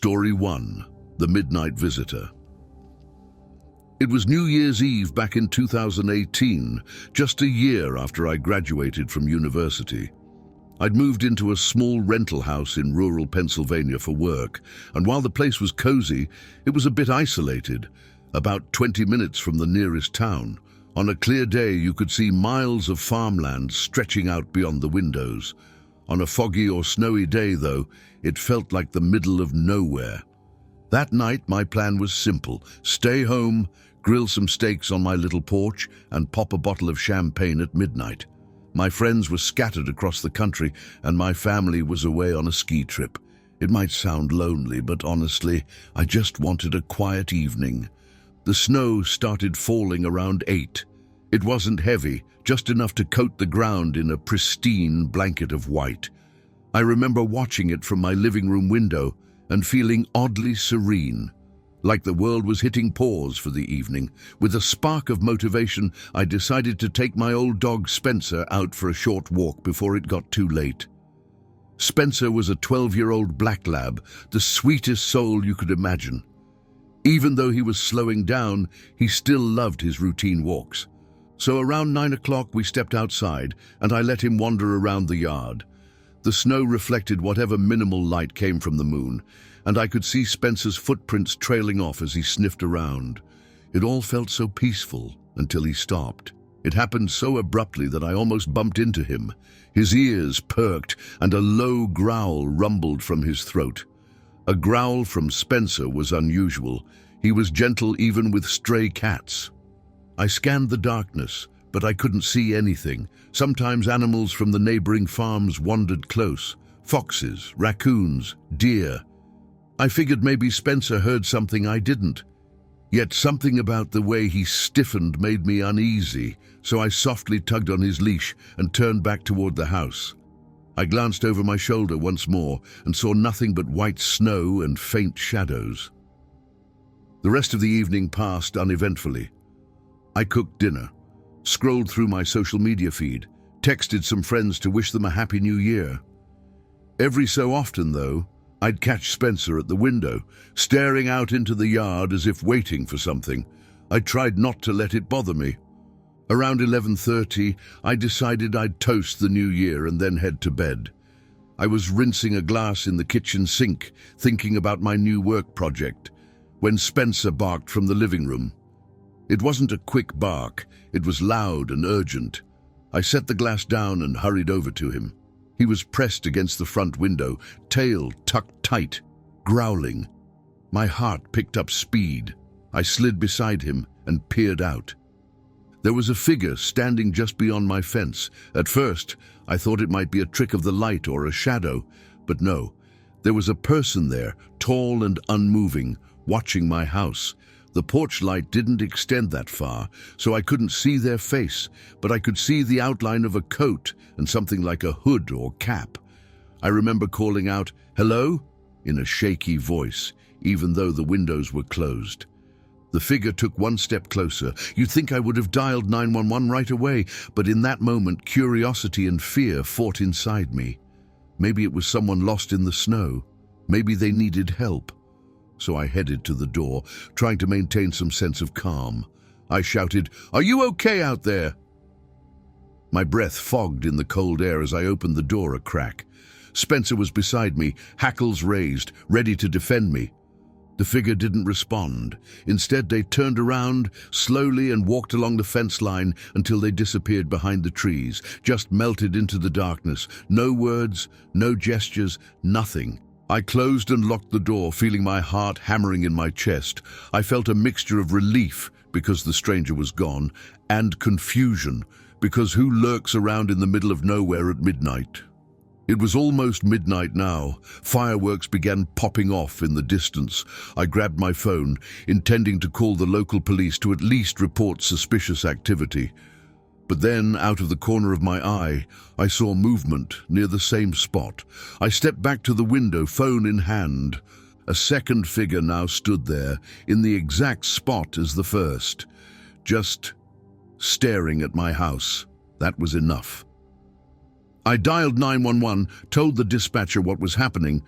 Story 1. The Midnight Visitor. It was New Year's Eve back in 2018, just a year after I graduated from university. I'd moved into a small rental house in rural Pennsylvania for work, and while the place was cozy, it was a bit isolated, about 20 minutes from the nearest town. On a clear day, you could see miles of farmland stretching out beyond the windows. On a foggy or snowy day, though, it felt like the middle of nowhere. That night, my plan was simple: stay home, grill some steaks on my little porch, and pop a bottle of champagne at midnight. My friends were scattered across the country, and my family was away on a ski trip. It might sound lonely, but honestly, I just wanted a quiet evening. The snow started falling around 8. It wasn't heavy, just enough to coat the ground in a pristine blanket of white. I remember watching it from my living room window and feeling oddly serene, like the world was hitting pause for the evening. With a spark of motivation, I decided to take my old dog Spencer out for a short walk before it got too late. Spencer was a 12-year-old black lab, the sweetest soul you could imagine. Even though he was slowing down, he still loved his routine walks. So around 9 o'clock we stepped outside, and I let him wander around the yard. The snow reflected whatever minimal light came from the moon, and I could see Spencer's footprints trailing off as he sniffed around. It all felt so peaceful until he stopped. It happened so abruptly that I almost bumped into him. His ears perked, and a low growl rumbled from his throat. A growl from Spencer was unusual. He was gentle even with stray cats. I scanned the darkness, but I couldn't see anything. Sometimes animals from the neighboring farms wandered close. Foxes, raccoons, deer. I figured maybe Spencer heard something I didn't. Yet something about the way he stiffened made me uneasy, so I softly tugged on his leash and turned back toward the house. I glanced over my shoulder once more and saw nothing but white snow and faint shadows. The rest of the evening passed uneventfully. I cooked dinner, scrolled through my social media feed, texted some friends to wish them a happy new year. Every so often, though, I'd catch Spencer at the window, staring out into the yard as if waiting for something. I tried not to let it bother me. Around 11:30, I decided I'd toast the new year and then head to bed. I was rinsing a glass in the kitchen sink, thinking about my new work project, when Spencer barked from the living room. It wasn't a quick bark, it was loud and urgent. I set the glass down and hurried over to him. He was pressed against the front window, tail tucked tight, growling. My heart picked up speed. I slid beside him and peered out. There was a figure standing just beyond my fence. At first, I thought it might be a trick of the light or a shadow, but no. There was a person there, tall and unmoving, watching my house. The porch light didn't extend that far, so I couldn't see their face, but I could see the outline of a coat and something like a hood or cap. I remember calling out, "Hello?" in a shaky voice, even though the windows were closed. The figure took one step closer. You'd think I would have dialed 911 right away, but in that moment, curiosity and fear fought inside me. Maybe it was someone lost in the snow. Maybe they needed help. So I headed to the door, trying to maintain some sense of calm. I shouted, "Are you okay out there?" My breath fogged in the cold air as I opened the door a crack. Spencer was beside me, hackles raised, ready to defend me. The figure didn't respond. Instead, they turned around slowly and walked along the fence line until they disappeared behind the trees, just melted into the darkness. No words, no gestures, nothing. I closed and locked the door, feeling my heart hammering in my chest. I felt a mixture of relief, because the stranger was gone, and confusion, because who lurks around in the middle of nowhere at midnight? It was almost midnight now. Fireworks began popping off in the distance. I grabbed my phone, intending to call the local police to at least report suspicious activity. But then, out of the corner of my eye, I saw movement near the same spot. I stepped back to the window, phone in hand. A second figure now stood there, in the exact spot as the first, just staring at my house. That was enough. I dialed 911, told the dispatcher what was happening,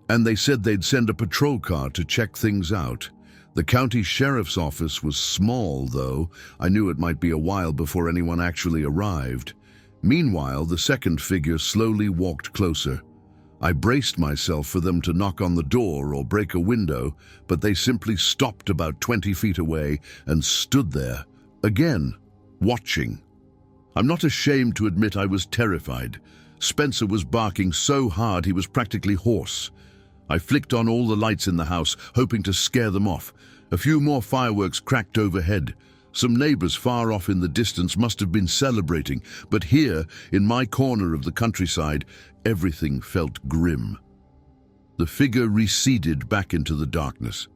And they said they'd send a patrol car to check things out. The county sheriff's office was small, though. I knew it might be a while before anyone actually arrived. Meanwhile, the second figure slowly walked closer. I braced myself for them to knock on the door or break a window, but they simply stopped about 20 feet away and stood there, again, watching. I'm not ashamed to admit I was terrified. Spencer was barking so hard he was practically hoarse. I flicked on all the lights in the house, hoping to scare them off. A few more fireworks cracked overhead. Some neighbors far off in the distance must have been celebrating, but here, in my corner of the countryside, everything felt grim. The figure receded back into the darkness.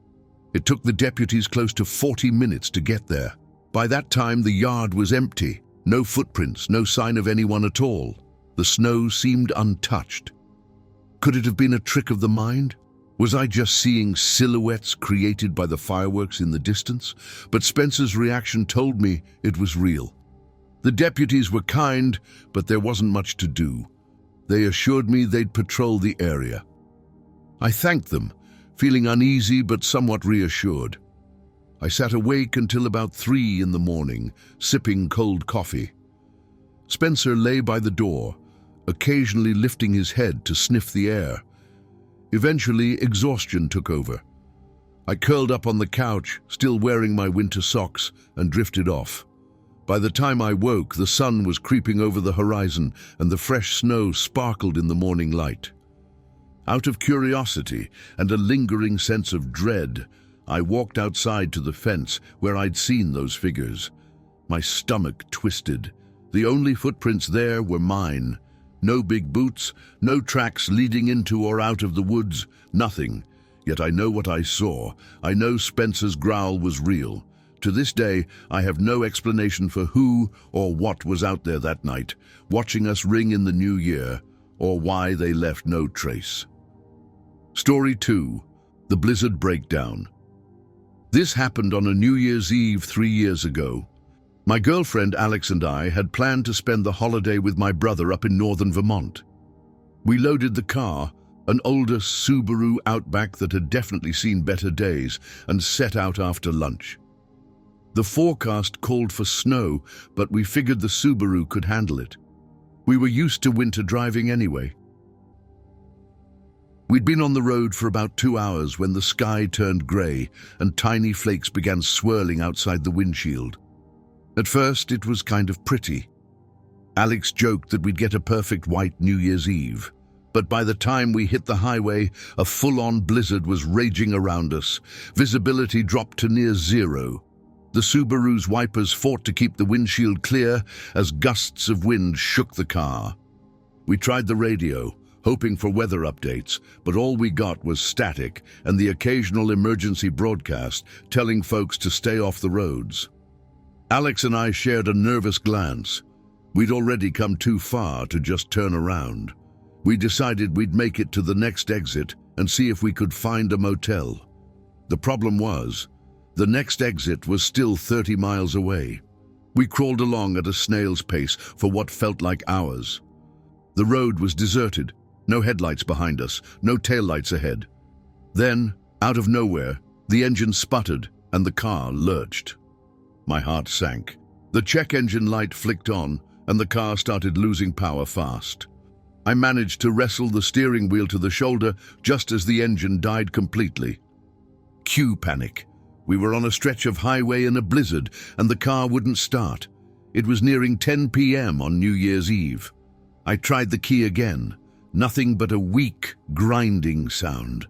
It took the deputies close to 40 minutes to get there. By that time, the yard was empty. No footprints, no sign of anyone at all. The snow seemed untouched. Could it have been a trick of the mind? Was I just seeing silhouettes created by the fireworks in the distance? But Spencer's reaction told me it was real. The deputies were kind, but there wasn't much to do. They assured me they'd patrol the area. I thanked them, feeling uneasy but somewhat reassured. I sat awake until about 3 in the morning, sipping cold coffee. Spencer lay by the door, occasionally lifting his head to sniff the air. Eventually, exhaustion took over. I curled up on the couch, still wearing my winter socks, and drifted off. By the time I woke, the sun was creeping over the horizon, and the fresh snow sparkled in the morning light. Out of curiosity and a lingering sense of dread, I walked outside to the fence where I'd seen those figures. My stomach twisted. The only footprints there were mine. No big boots, no tracks leading into or out of the woods, nothing. Yet I know what I saw. I know Spencer's growl was real. To this day, I have no explanation for who or what was out there that night, watching us ring in the new year, or why they left no trace. Story 2. The Blizzard Breakdown. This happened on a New Year's Eve 3 years ago. My girlfriend Alex and I had planned to spend the holiday with my brother up in northern Vermont. We loaded the car, an older Subaru Outback that had definitely seen better days, and set out after lunch. The forecast called for snow, but we figured the Subaru could handle it. We were used to winter driving anyway. We'd been on the road for about 2 hours when the sky turned grey and tiny flakes began swirling outside the windshield. At first, it was kind of pretty. Alex joked that we'd get a perfect white New Year's Eve. But by the time we hit the highway, a full-on blizzard was raging around us. Visibility dropped to near zero. The Subaru's wipers fought to keep the windshield clear as gusts of wind shook the car. We tried the radio, hoping for weather updates, but all we got was static and the occasional emergency broadcast telling folks to stay off the roads. Alex and I shared a nervous glance. We'd already come too far to just turn around. We decided we'd make it to the next exit and see if we could find a motel. The problem was, the next exit was still 30 miles away. We crawled along at a snail's pace for what felt like hours. The road was deserted, no headlights behind us, no taillights ahead. Then, out of nowhere, the engine sputtered and the car lurched. My heart sank. The check engine light flicked on, and the car started losing power fast. I managed to wrestle the steering wheel to the shoulder just as the engine died completely. Cue panic. We were on a stretch of highway in a blizzard, and the car wouldn't start. It was nearing 10 p.m. on New Year's Eve. I tried the key again. Nothing but a weak, grinding sound.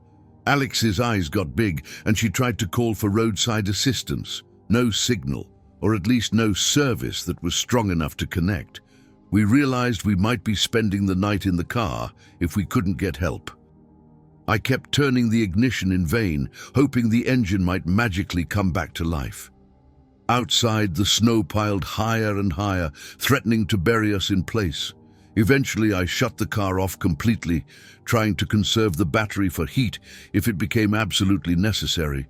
Alex's eyes got big, and she tried to call for roadside assistance. No signal, or at least no service that was strong enough to connect. We realized we might be spending the night in the car if we couldn't get help. I kept turning the ignition in vain, hoping the engine might magically come back to life. Outside, the snow piled higher and higher, threatening to bury us in place. Eventually, I shut the car off completely, trying to conserve the battery for heat if it became absolutely necessary.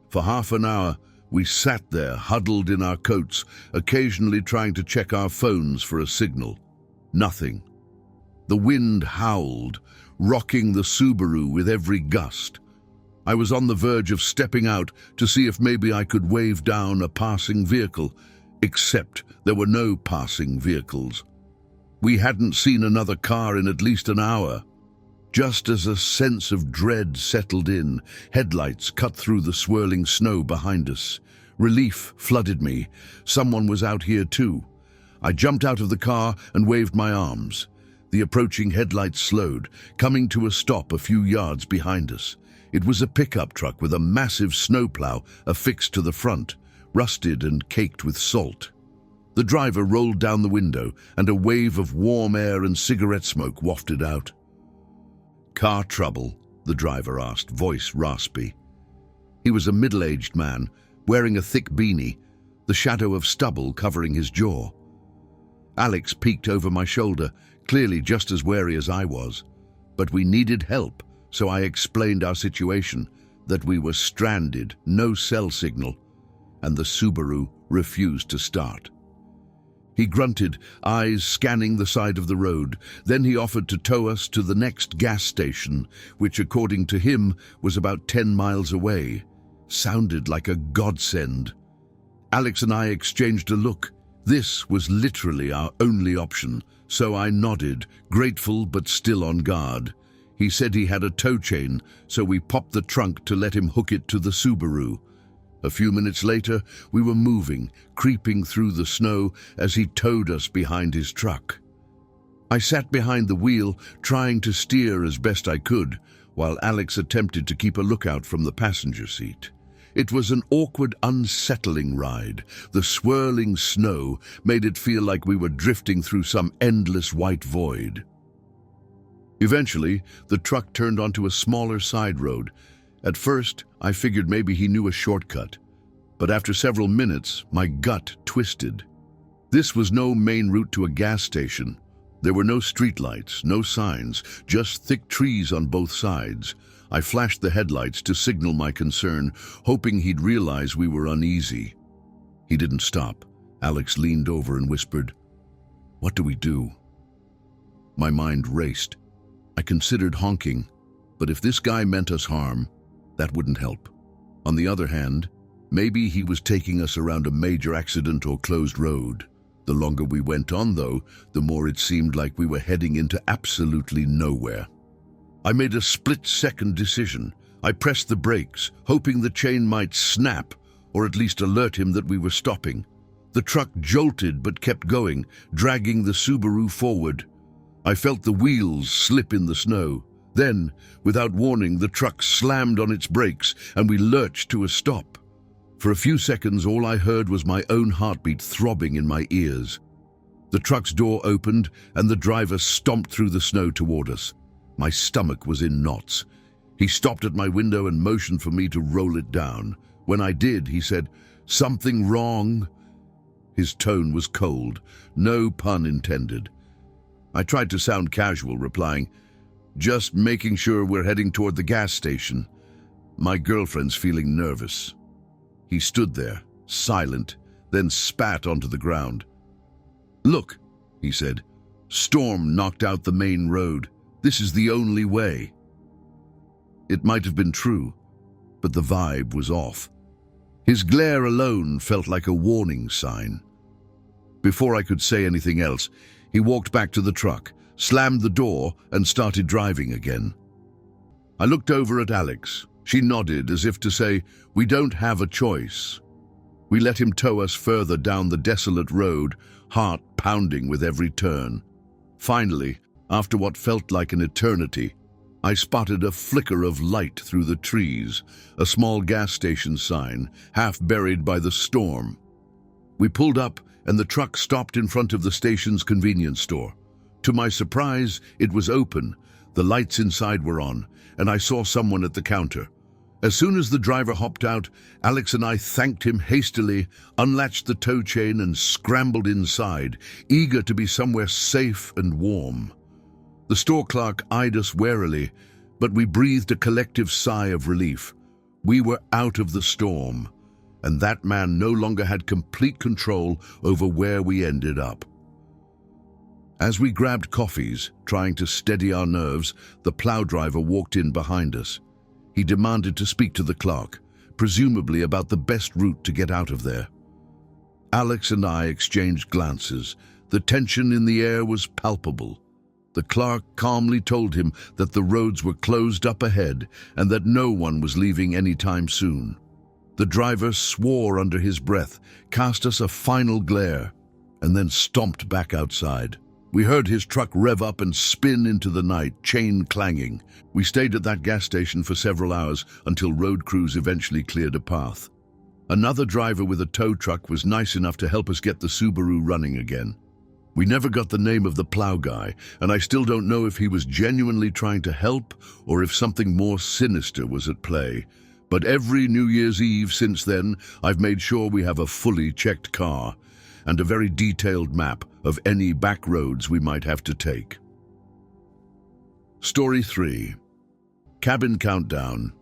For half an hour, we sat there, huddled in our coats, occasionally trying to check our phones for a signal. Nothing. The wind howled, rocking the Subaru with every gust. I was on the verge of stepping out to see if maybe I could wave down a passing vehicle, except there were no passing vehicles. We hadn't seen another car in at least an hour. Just as a sense of dread settled in, headlights cut through the swirling snow behind us. Relief flooded me. Someone was out here too. I jumped out of the car and waved my arms. The approaching headlights slowed, coming to a stop a few yards behind us. It was a pickup truck with a massive snowplow affixed to the front, rusted and caked with salt. The driver rolled down the window, and a wave of warm air and cigarette smoke wafted out. "Car trouble?" the driver asked, voice raspy. He was a middle-aged man, wearing a thick beanie, the shadow of stubble covering his jaw. Alex peeked over my shoulder, clearly just as wary as I was. But we needed help, so I explained our situation, that we were stranded, no cell signal, and the Subaru refused to start. He grunted, eyes scanning the side of the road. Then he offered to tow us to the next gas station, which according to him was about 10 miles away. Sounded like a godsend. Alex and I exchanged a look. This was literally our only option, so I nodded, grateful but still on guard. He said he had a tow chain, so we popped the trunk to let him hook it to the Subaru. A few minutes later, we were moving, creeping through the snow as he towed us behind his truck. I sat behind the wheel, trying to steer as best I could, while Alex attempted to keep a lookout from the passenger seat. It was an awkward, unsettling ride. The swirling snow made it feel like we were drifting through some endless white void. Eventually, the truck turned onto a smaller side road. At first, I figured maybe he knew a shortcut, but after several minutes, my gut twisted. This was no main route to a gas station. There were no streetlights, no signs, just thick trees on both sides. I flashed the headlights to signal my concern, hoping he'd realize we were uneasy. He didn't stop. Alex leaned over and whispered, "What do we do?" My mind raced. I considered honking, but if this guy meant us harm, that wouldn't help. On the other hand, maybe he was taking us around a major accident or closed road. The longer we went on, though, the more it seemed like we were heading into absolutely nowhere. I made a split-second decision. I pressed the brakes, hoping the chain might snap, or at least alert him that we were stopping. The truck jolted but kept going, dragging the Subaru forward. I felt the wheels slip in the snow. Then, without warning, the truck slammed on its brakes and we lurched to a stop. For a few seconds, all I heard was my own heartbeat throbbing in my ears. The truck's door opened and the driver stomped through the snow toward us. My stomach was in knots. He stopped at my window and motioned for me to roll it down. When I did, he said, "Something wrong?" His tone was cold, no pun intended. I tried to sound casual, replying, "Just making sure we're heading toward the gas station. My girlfriend's feeling nervous." He stood there, silent, then spat onto the ground. "Look," he said, "storm knocked out the main road. This is the only way." It might have been true, but the vibe was off. His glare alone felt like a warning sign. Before I could say anything else, he walked back to the truck, slammed the door, and started driving again. I looked over at Alex. She nodded as if to say, "We don't have a choice." We let him tow us further down the desolate road, heart pounding with every turn. Finally, after what felt like an eternity, I spotted a flicker of light through the trees, a small gas station sign, half buried by the storm. We pulled up, and the truck stopped in front of the station's convenience store. To my surprise, it was open, the lights inside were on, and I saw someone at the counter. As soon as the driver hopped out, Alex and I thanked him hastily, unlatched the tow chain, and scrambled inside, eager to be somewhere safe and warm. The store clerk eyed us warily, but we breathed a collective sigh of relief. We were out of the storm, and that man no longer had complete control over where we ended up. As we grabbed coffees, trying to steady our nerves, the plow driver walked in behind us. He demanded to speak to the clerk, presumably about the best route to get out of there. Alex and I exchanged glances. The tension in the air was palpable. The clerk calmly told him that the roads were closed up ahead and that no one was leaving anytime soon. The driver swore under his breath, cast us a final glare, and then stomped back outside. We heard his truck rev up and spin into the night, chain clanging. We stayed at that gas station for several hours until road crews eventually cleared a path. Another driver with a tow truck was nice enough to help us get the Subaru running again. We never got the name of the plow guy, and I still don't know if he was genuinely trying to help or if something more sinister was at play. But every New Year's Eve since then, I've made sure we have a fully checked car and a very detailed map of any back roads we might have to take. Story 3. Cabin Countdown.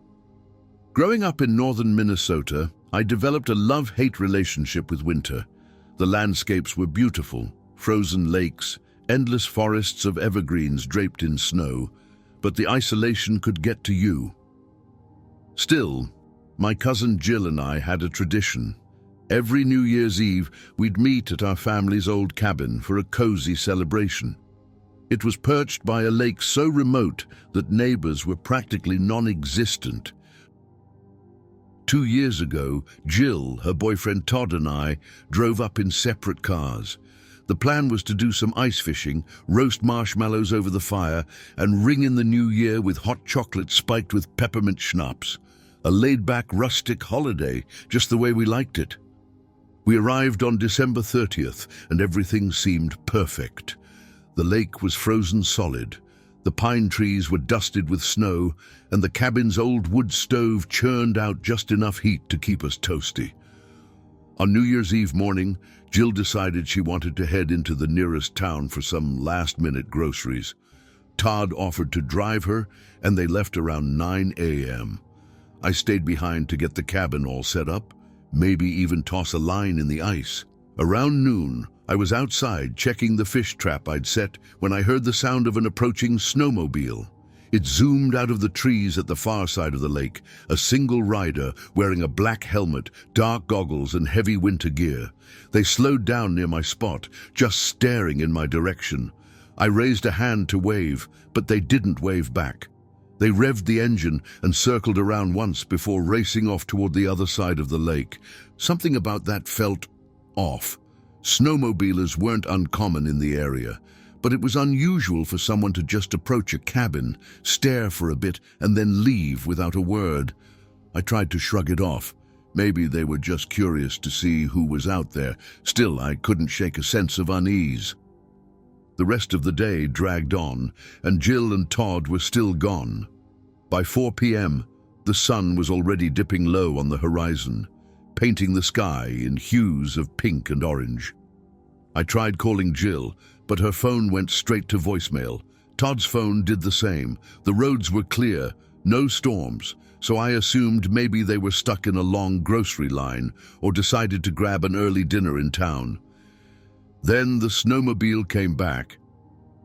Growing up in northern Minnesota, I developed a love-hate relationship with winter. The landscapes were beautiful, frozen lakes, endless forests of evergreens draped in snow, but the isolation could get to you. Still, my cousin Jill and I had a tradition. Every New Year's Eve, we'd meet at our family's old cabin for a cozy celebration. It was perched by a lake so remote that neighbors were practically non-existent. 2 years ago, Jill, her boyfriend Todd, and I drove up in separate cars. The plan was to do some ice fishing, roast marshmallows over the fire, and ring in the new year with hot chocolate spiked with peppermint schnapps. A laid-back rustic holiday, just the way we liked it. We arrived on December 30th, and everything seemed perfect. The lake was frozen solid. The pine trees were dusted with snow, and the cabin's old wood stove churned out just enough heat to keep us toasty. On New Year's Eve morning, Jill decided she wanted to head into the nearest town for some last-minute groceries. Todd offered to drive her, and they left around 9 a.m. I stayed behind to get the cabin all set up, maybe even toss a line in the ice. Around noon, I was outside checking the fish trap I'd set when I heard the sound of an approaching snowmobile. It zoomed out of the trees at the far side of the lake, a single rider wearing a black helmet, dark goggles, and heavy winter gear. They slowed down near my spot, just staring in my direction. I raised a hand to wave, but they didn't wave back. They revved the engine and circled around once before racing off toward the other side of the lake. Something about that felt off. Snowmobilers weren't uncommon in the area, but it was unusual for someone to just approach a cabin, stare for a bit, and then leave without a word. I tried to shrug it off. Maybe they were just curious to see who was out there. Still, I couldn't shake a sense of unease. The rest of the day dragged on, and Jill and Todd were still gone. By 4 p.m., the sun was already dipping low on the horizon, painting the sky in hues of pink and orange. I tried calling Jill, but her phone went straight to voicemail. Todd's phone did the same. The roads were clear, no storms, so I assumed maybe they were stuck in a long grocery line or decided to grab an early dinner in town. Then the snowmobile came back.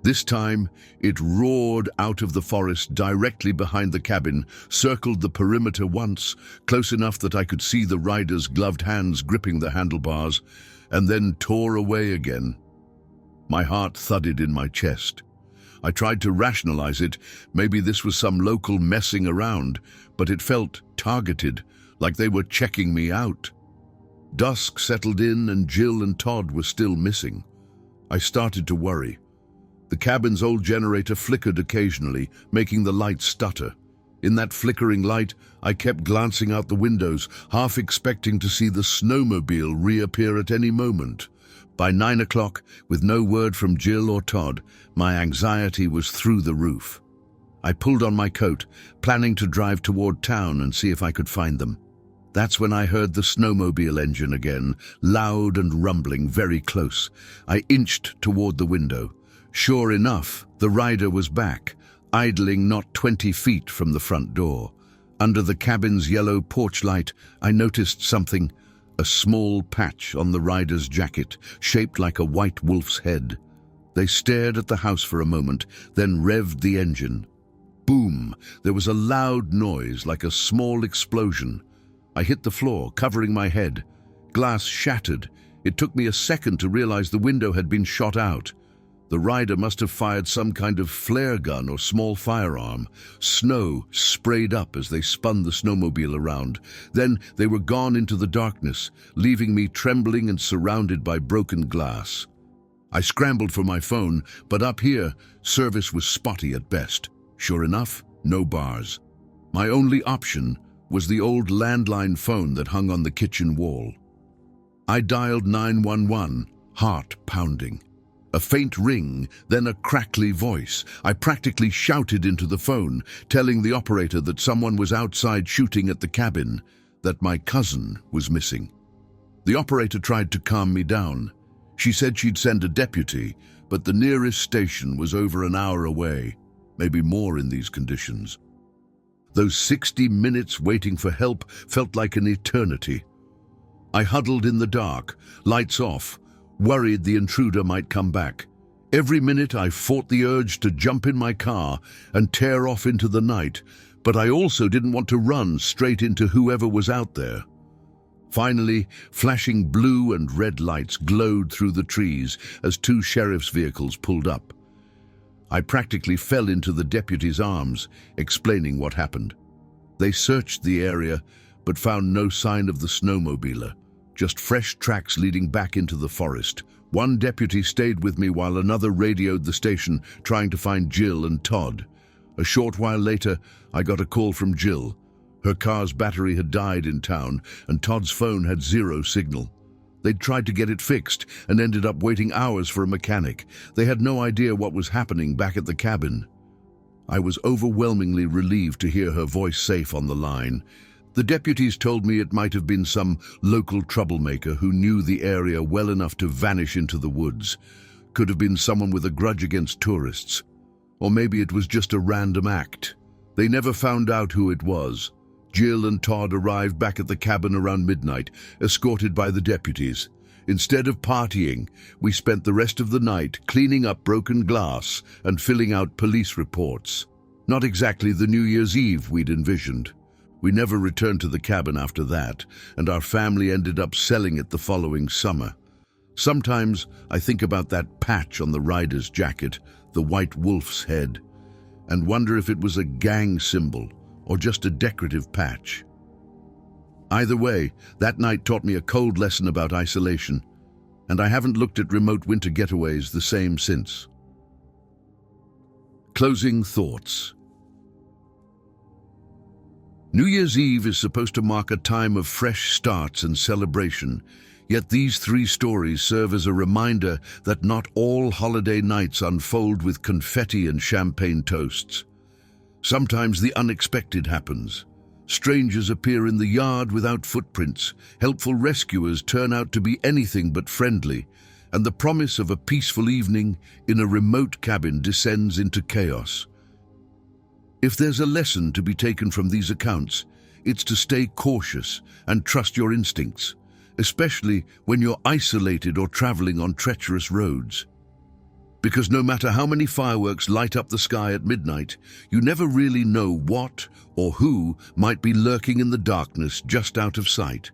This time, it roared out of the forest directly behind the cabin, circled the perimeter once, close enough that I could see the rider's gloved hands gripping the handlebars, and then tore away again. My heart thudded in my chest. I tried to rationalize it. Maybe this was some local messing around, but it felt targeted, like they were checking me out. Dusk settled in and Jill and Todd were still missing. I started to worry. The cabin's old generator flickered occasionally, making the lights stutter. In that flickering light, I kept glancing out the windows, half expecting to see the snowmobile reappear at any moment. By 9 o'clock, with no word from Jill or Todd, my anxiety was through the roof. I pulled on my coat, planning to drive toward town and see if I could find them. That's when I heard the snowmobile engine again, loud and rumbling, very close. I inched toward the window. Sure enough, the rider was back, idling not 20 feet from the front door. Under the cabin's yellow porch light, I noticed something, a small patch on the rider's jacket, shaped like a white wolf's head. They stared at the house for a moment, then revved the engine. Boom! There was a loud noise, like a small explosion. I hit the floor, covering my head. Glass shattered. It took me a second to realize the window had been shot out. The rider must have fired some kind of flare gun or small firearm. Snow sprayed up as they spun the snowmobile around. Then they were gone into the darkness, leaving me trembling and surrounded by broken glass. I scrambled for my phone, but up here, service was spotty at best. Sure enough, no bars. My only option was the old landline phone that hung on the kitchen wall. I dialed 911, heart pounding. A faint ring, then a crackly voice. I practically shouted into the phone, telling the operator that someone was outside shooting at the cabin, that my cousin was missing. The operator tried to calm me down. She said she'd send a deputy, but the nearest station was over an hour away, maybe more in these conditions. Those 60 minutes waiting for help felt like an eternity. I huddled in the dark, lights off, worried the intruder might come back. Every minute I fought the urge to jump in my car and tear off into the night, but I also didn't want to run straight into whoever was out there. Finally, flashing blue and red lights glowed through the trees as two sheriff's vehicles pulled up. I practically fell into the deputy's arms, explaining what happened. They searched the area, but found no sign of the snowmobiler, just fresh tracks leading back into the forest. One deputy stayed with me while another radioed the station, trying to find Jill and Todd. A short while later, I got a call from Jill. Her car's battery had died in town, and Todd's phone had zero signal. They'd tried to get it fixed and ended up waiting hours for a mechanic. They had no idea what was happening back at the cabin. I was overwhelmingly relieved to hear her voice safe on the line. The deputies told me it might have been some local troublemaker who knew the area well enough to vanish into the woods. Could have been someone with a grudge against tourists. Or maybe it was just a random act. They never found out who it was. Jill and Todd arrived back at the cabin around midnight, escorted by the deputies. Instead of partying, we spent the rest of the night cleaning up broken glass and filling out police reports. Not exactly the New Year's Eve we'd envisioned. We never returned to the cabin after that, and our family ended up selling it the following summer. Sometimes I think about that patch on the rider's jacket, the white wolf's head, and wonder if it was a gang symbol or just a decorative patch. Either way, that night taught me a cold lesson about isolation, and I haven't looked at remote winter getaways the same since. Closing thoughts. New Year's Eve is supposed to mark a time of fresh starts and celebration, yet these three stories serve as a reminder that not all holiday nights unfold with confetti and champagne toasts. Sometimes the unexpected happens. Strangers appear in the yard without footprints, helpful rescuers turn out to be anything but friendly, and the promise of a peaceful evening in a remote cabin descends into chaos. If there's a lesson to be taken from these accounts, it's to stay cautious and trust your instincts, especially when you're isolated or traveling on treacherous roads. Because no matter how many fireworks light up the sky at midnight, you never really know what or who might be lurking in the darkness just out of sight.